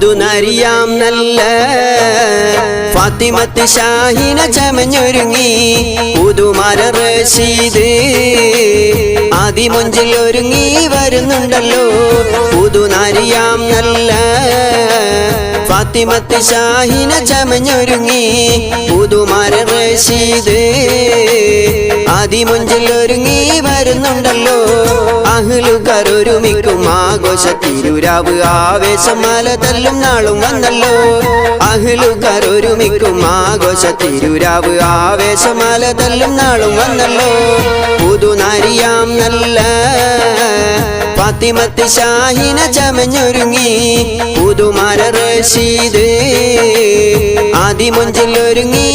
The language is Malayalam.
പുതുനരിയാം നല്ല ഫാത്തിമത്ത് ഷാഹിന ചമഞ്ഞൊരുങ്ങി പുതുമര റഷീദ് ആദിമൊഞ്ചിൽ ഒരുങ്ങി വരുന്നുണ്ടല്ലോ പുതുനരിയാം നല്ല ഫാത്തിമത്ത് ഷാഹിന ചമഞ്ഞൊരുങ്ങി പുതുമര റഷീദ് ആദിമൊഞ്ചിൽ ഒരുങ്ങി വരുന്നുണ്ടല്ലോ അഹ്ലുകാർ ഒരുമിക്കും ആഘോഷ തിരുരാവ് ആവേശം മല തല്ലും നാളും വന്നല്ലോ അഹ്ലുകാർ ഒരുമിക്കും ആഘോഷ തിരുരാവ് ആവേശം മല തല്ലും നാളും വന്നല്ലോ പുതുനരിയാം നല്ല ഫാത്തിമത്ത് ഷാഹിന ചമഞ്ഞൊരുങ്ങി പുതുമര റഷീദ് ആദിമൊഞ്ചിൽ ഒരുങ്ങി